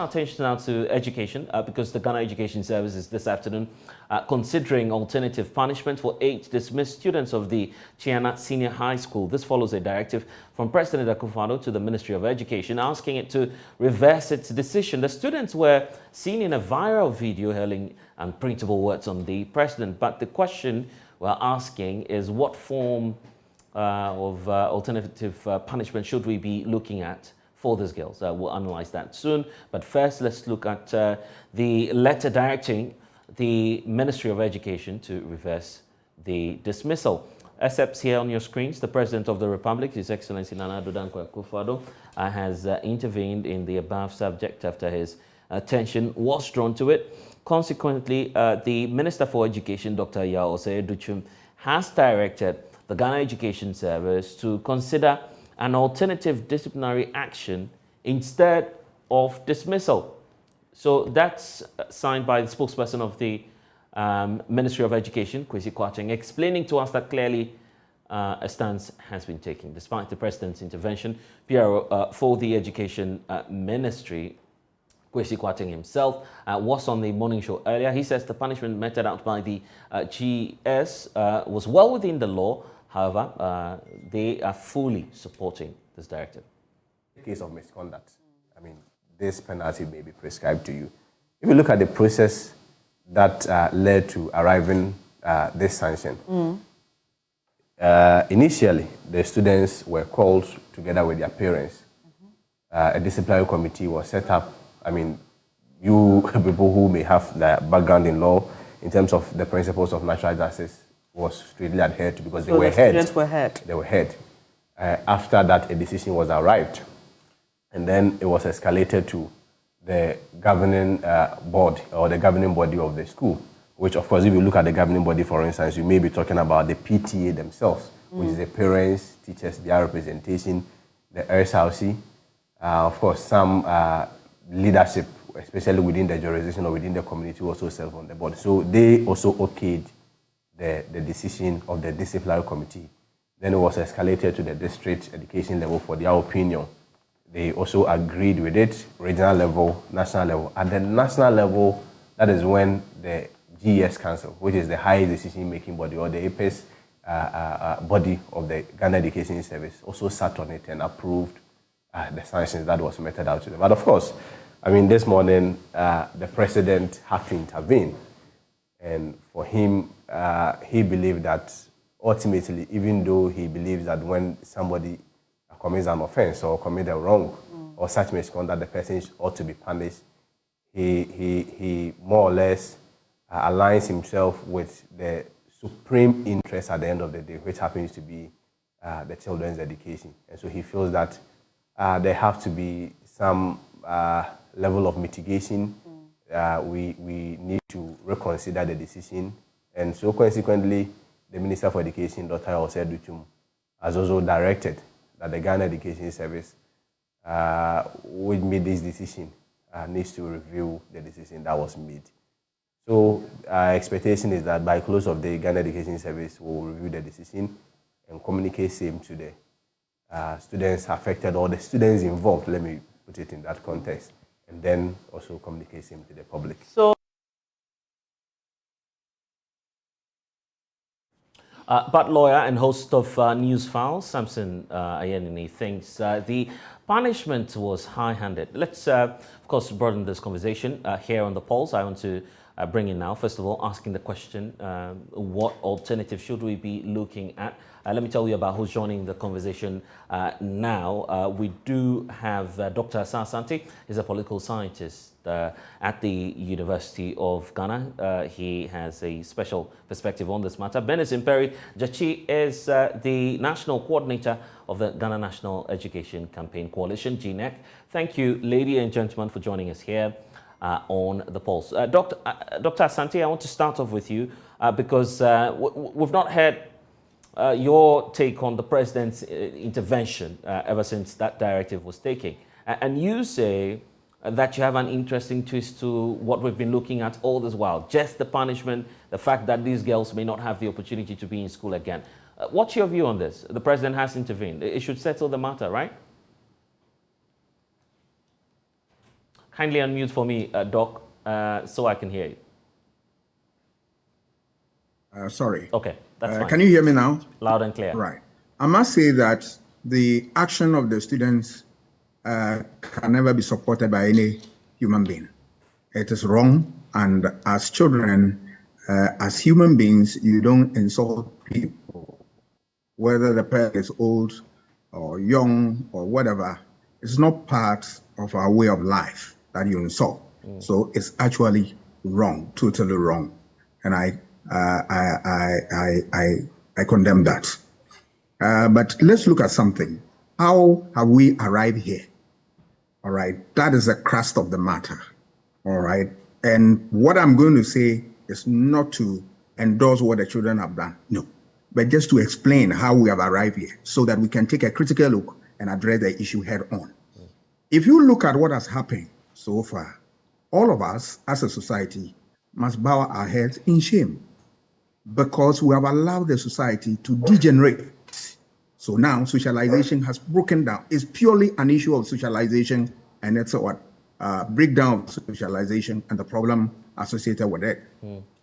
our attention now to education because the Ghana Education Service is this afternoon considering alternative punishment for 8 dismissed students of the Chiana Senior High School. This follows a directive from President Akufo Addo to the Ministry of Education asking it to reverse its decision. The students were seen in a viral video hurling unprintable words on the president, but the question we're asking is what form of alternative punishment should we be looking at for these girls? We'll analyze that soon. But first, let's look at the letter directing the Ministry of Education to reverse the dismissal. Excerpts here on your screens. The President of the Republic, His Excellency Nana Addo Akufo Addo, has intervened in the above subject after his attention was drawn to it. Consequently, the Minister for Education, Dr. Chiana has directed the Ghana Education Service to consider an alternative disciplinary action instead of dismissal. So that's signed by the spokesperson of the Ministry of Education, Kwesi Kwarteng, explaining to us that clearly a stance has been taken. Despite the President's intervention, PRO for the Education Ministry, Kwesi Kwarteng himself was on the morning show earlier. He says the punishment meted out by the GS was well within the law. However, they are fully supporting this directive. In case of misconduct, I mean, this penalty may be prescribed to you. If you look at the process that led to arriving this sanction, initially, the students were called together with their parents. A disciplinary committee was set up. I mean, you people who may have the background in law in terms of the principles of natural justice was strictly adhered to because they were heard. They were heard. After that, a decision was arrived. And then it was escalated to the governing board or the governing body of the school, which, of course, if you look at the governing body, for instance, you may be talking about the PTA themselves, which is the parents, teachers, their representation, the RSRC, of course, some leadership, especially within the jurisdiction or within the community, also serve on the board. So they also okayed the decision of the disciplinary committee. Then it was escalated to the district education level for their opinion. They also agreed with it, regional level, national level. At the national level, that is when the GES Council, which is the highest decision-making body or the apex body of the Ghana Education Service, also sat on it and approved the sanctions that was meted out to them. But of course, I mean, this morning, the president had to intervene. And for him, he believed that ultimately, even though he believes that when somebody commits an offense or commits a wrong or such misconduct, the person ought to be punished, he more or less aligns himself with the supreme interest at the end of the day, which happens to be the children's education. And so he feels that there have to be some level of mitigation. We need to reconsider the decision. And so consequently, the Minister for Education, Dr. Chiana SHS Girl, has also directed that the Ghana Education Service, which made this decision, needs to review the decision that was made. So our expectation is that by close of the Ghana Education Service will review the decision and communicate same to the students affected or the students involved, let me put it in that context, and then also communicate same to the public. So, but lawyer and host of News Files, Samson Ayenini, thinks the punishment was high-handed. Let's, of course, broaden this conversation here on the Pulse. I want to bring in now, first of all, asking the question, what alternative should we be looking at? Let me tell you about who's joining the conversation now. We do have Dr. Asante. He's a political scientist at the University of Ghana. He has a special perspective on this matter. Benison Perry Jachi is the national coordinator of the Ghana National Education Campaign Coalition, GNEC. Thank you, ladies and gentlemen, for joining us here on the Pulse. Dr. Asante, I want to start off with you because we've not heard your take on the president's intervention ever since that directive was taken. And you say that you have an interesting twist to what we've been looking at all this while, just the punishment, the fact that these girls may not have the opportunity to be in school again. What's your view on this? The president has intervened. It should settle the matter, right? Kindly unmute for me, Doc, so I can hear you. Sorry. Okay, that's fine. Can you hear me now? Loud and clear. Right. I must say that the action of the students can never be supported by any human being. It is wrong, and as children, as human beings, you don't insult people, whether the parent is old or young or whatever. It's not part of our way of life that you insult. So it's actually wrong, totally wrong, and I condemn that. But let's look at something. How have we arrived here? All right, that is the crust of the matter. All right, and what I'm going to say is not to endorse what the children have done, no, but just to explain how we have arrived here so that we can take a critical look and address the issue head on. If you look at what has happened so far, all of us as a society must bow our heads in shame because we have allowed the society to degenerate. So now socialization has broken down. It's purely an issue of socialization, and it's a breakdown of socialization and the problem associated with it.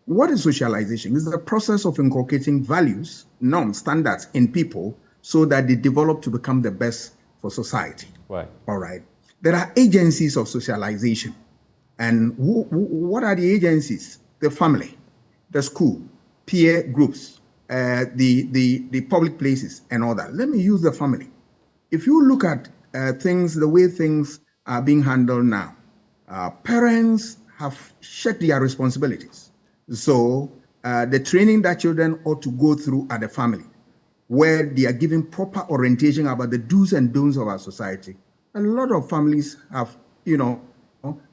What is socialization? It's the process of inculcating values, norms, standards in people so that they develop to become the best for society. Right. All right. There are agencies of socialization. And what are the agencies? The family, the school, peer groups, the public places, and all that. Let me use the family. If you look at things, the way things are being handled now, parents have shared their responsibilities. So the training that children ought to go through at the family, where they are given proper orientation about the do's and don'ts of our society. A lot of families have,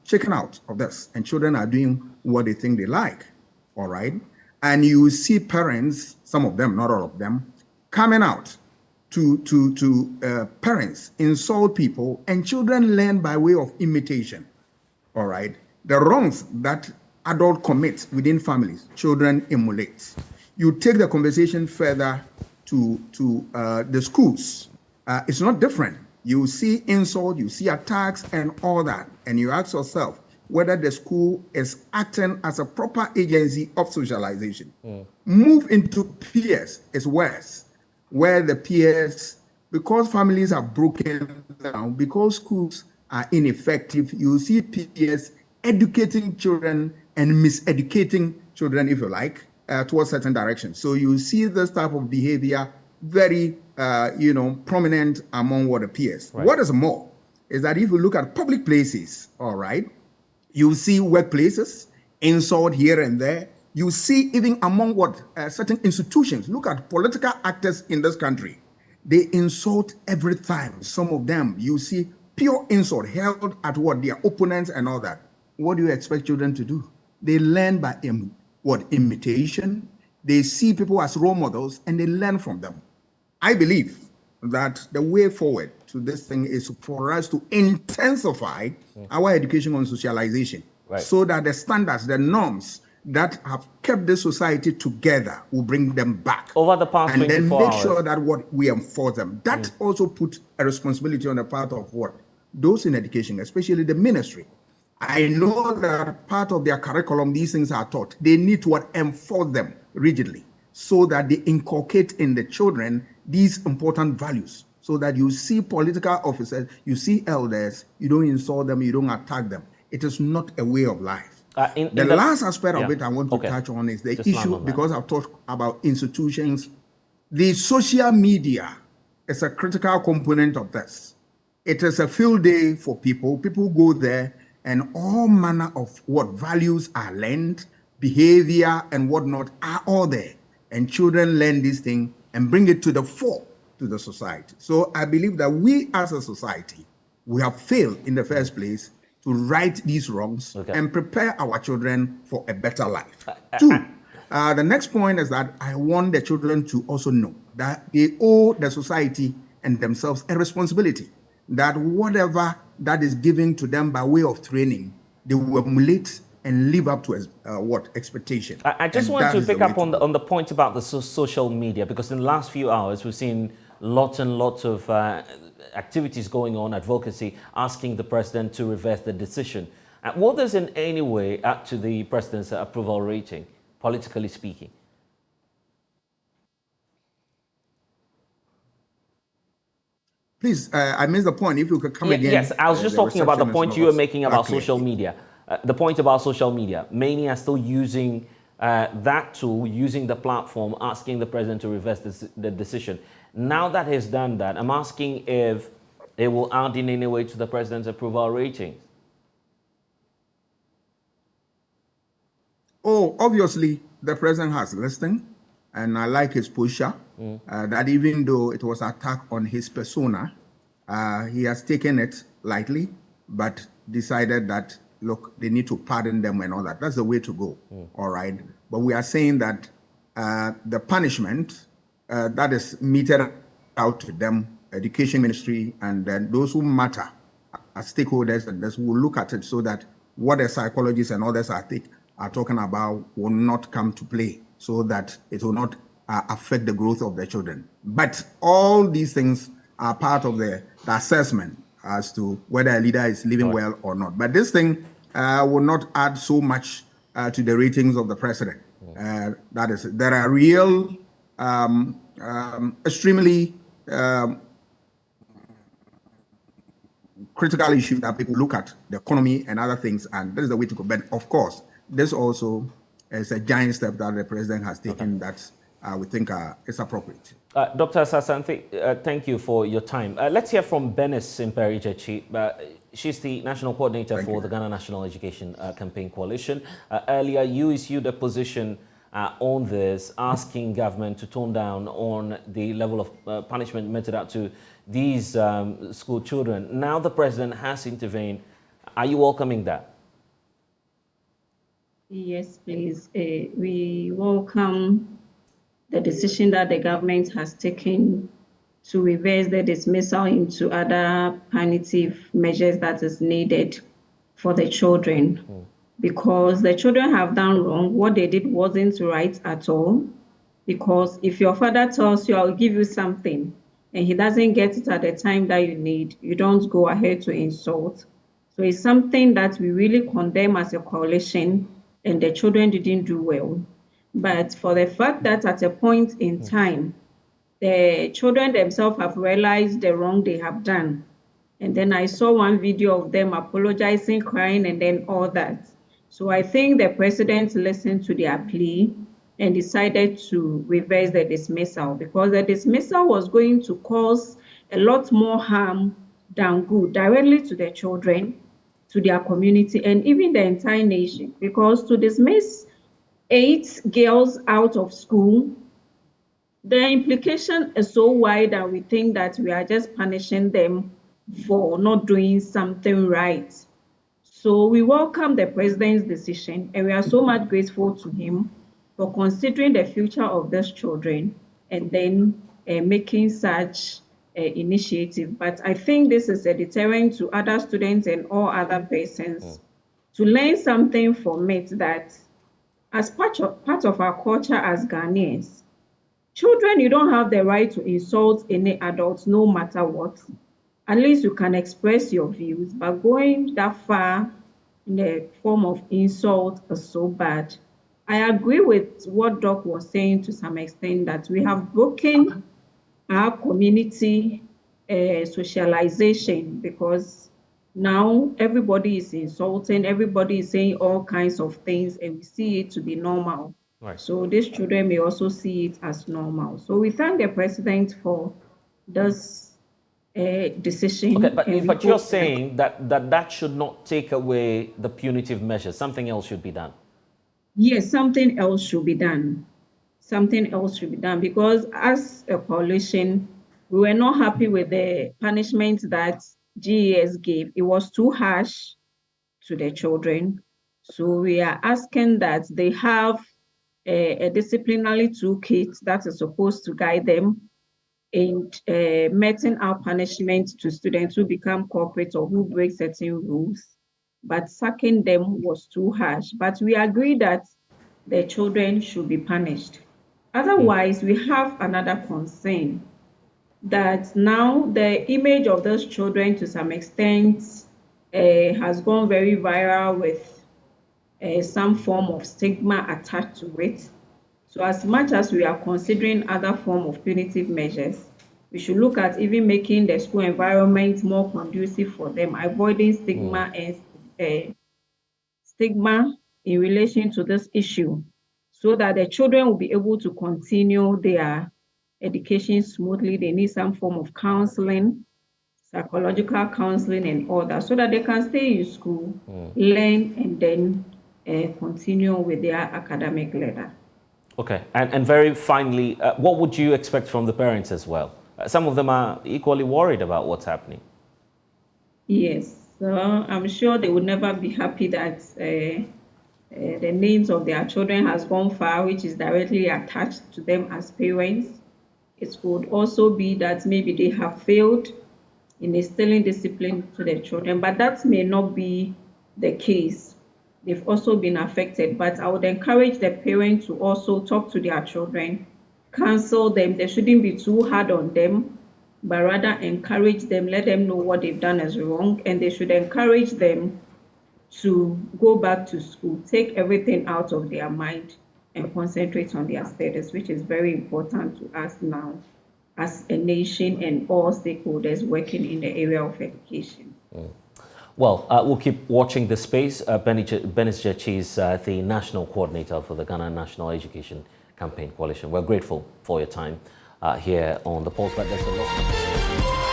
chicken out of this, and children are doing what they think they like, all right? And you see parents, some of them, not all of them, coming out to parents, insult people, and children learn by way of imitation, all right? The wrongs that adults commit within families, children emulate. You take the conversation further to the schools. It's not different. You see insult, you see attacks and all that, and you ask yourself whether the school is acting as a proper agency of socialization. Move into peers is worse, where the peers, because families are broken down, because schools are ineffective, you see peers educating children and miseducating children, if you like, towards certain directions. So you see this type of behavior very prominent among what appears. Right. What is more is that if you look at public places, all right, you see workplaces, insult here and there. You see even among certain institutions. Look at political actors in this country. They insult every time. Some of them, you see pure insult held at their opponents and all that. What do you expect children to do? They learn by imitation. They see people as role models and they learn from them. I believe that the way forward to this thing is for us to intensify our education on socialization, right, so that the standards, the norms that have kept the society together will bring them back. Over the past 24 hours. And then make sure that we enforce them. That also put a responsibility on the part of those in education, especially the ministry. I know that part of their curriculum, these things are taught. They need to enforce them rigidly so that they inculcate in the children these important values, so that you see political officers, you see elders, you don't insult them, you don't attack them. It is not a way of life. The last aspect of it I want to touch on is the issue, because I've talked about institutions. The social media is a critical component of this. It is a field day for people. People go there and all manner of values are learned, behavior and whatnot are all there. And children learn this thing and bring it to the fore to the society. So I believe that we as a society, we have failed in the first place to right these wrongs and prepare our children for a better life. Two, the next point is that I want the children to also know that they owe the society and themselves a responsibility, that whatever that is given to them by way of training, they will emulate and live up to expectation. I just want to pick up on the point about the social media, because in the last few hours we've seen lots and lots of activities going on, advocacy, asking the president to reverse the decision. Will this in any way add to the president's approval rating, politically speaking? Please, I missed the point. If you could come again. Yes, I was just talking about the point you were making about social media. The point about social media. Many are still using that tool, using the platform, asking the president to reverse the decision. Now that he's done that, I'm asking if it will add in any way to the president's approval ratings. Oh, obviously, the president has listened, and I like his posture, that even though it was an attack on his persona, he has taken it lightly, but decided that, look, they need to pardon them and all that. That's the way to go, all right? But we are saying that the punishment that is meted out to them, Education Ministry, and then those who matter as stakeholders, and those who will look at it so that what the psychologists and others are talking about will not come to play, so that it will not affect the growth of the children. But all these things are part of the assessment as to whether a leader is living well or not. But this thing will not add so much to the ratings of the president. That is, there are real, extremely critical issues that people look at, the economy and other things, and this is the way to go. But of course, this also is a giant step that the president has taken that we think is appropriate. Dr. Sasanthi, thank you for your time. Let's hear from Benis Imperijechi. She's the National Coordinator for the Ghana National Education Campaign Coalition. Earlier, you issued a position on this, asking government to tone down on the level of punishment meted out to these school children. Now the president has intervened. Are you welcoming that? Yes, please. We welcome the decision that the government has taken to reverse the dismissal into other punitive measures that is needed for the children. Because the children have done wrong. What they did wasn't right at all. Because if your father tells you, I'll give you something, and he doesn't get it at the time that you need, you don't go ahead to insult. So it's something that we really condemn as a coalition, and the children didn't do well. But for the fact that at a point in time, the children themselves have realized the wrong they have done. And then I saw one video of them apologizing, crying, and then all that. So I think the president listened to their plea and decided to reverse the dismissal, because the dismissal was going to cause a lot more harm than good, directly to the children, to their community, and even the entire nation. Because to dismiss 8 girls out of school, the implication is so wide that we think that we are just punishing them for not doing something right. So we welcome the president's decision, and we are so much grateful to him for considering the future of these children and then making such initiative. But I think this is a deterrent to other students and all other persons to learn something from it, that as part of our culture as Ghanaians, children, you don't have the right to insult any adults, no matter what. At least you can express your views, but going that far in the form of insult is so bad. I agree with what Doc was saying to some extent, that we have broken our community socialization, because now everybody is insulting, everybody is saying all kinds of things, and we see it to be normal. Right. So these children may also see it as normal. So we thank the president for this decision. Okay, but you're saying that should not take away the punitive measures. Something else should be done. Yes, something else should be done. Something else should be done, because as a coalition, we were not happy with the punishment that GES gave. It was too harsh to the children. So we are asking that they have a disciplinary toolkit that is supposed to guide them in meting out punishment to students who become culprits or who break certain rules. But sacking them was too harsh. But we agree that the children should be punished. Otherwise, we have another concern, that now the image of those children to some extent has gone very viral with some form of stigma attached to it. So as much as we are considering other form of punitive measures, we should look at even making the school environment more conducive for them, avoiding stigma and stigma in relation to this issue, so that the children will be able to continue their education smoothly. They need some form of counseling, psychological counseling and all that, so that they can stay in school, learn, and then continue with their academic ladder. Okay, and very finally, what would you expect from the parents as well? Some of them are equally worried about what's happening. Yes, so I'm sure they would never be happy that the names of their children has gone far, which is directly attached to them as parents. It could also be that maybe they have failed in instilling discipline to their children, but that may not be the case. They've also been affected, but I would encourage the parents to also talk to their children, counsel them. They shouldn't be too hard on them, but rather encourage them, let them know what they've done as wrong, and they should encourage them to go back to school, take everything out of their mind and concentrate on their studies, which is very important to us now as a nation and all stakeholders working in the area of education. Well, we'll keep watching the space. Benis Jechi is the national coordinator for the Ghana National Education Campaign Coalition. We're grateful for your time here on The Pulse, but there's a lot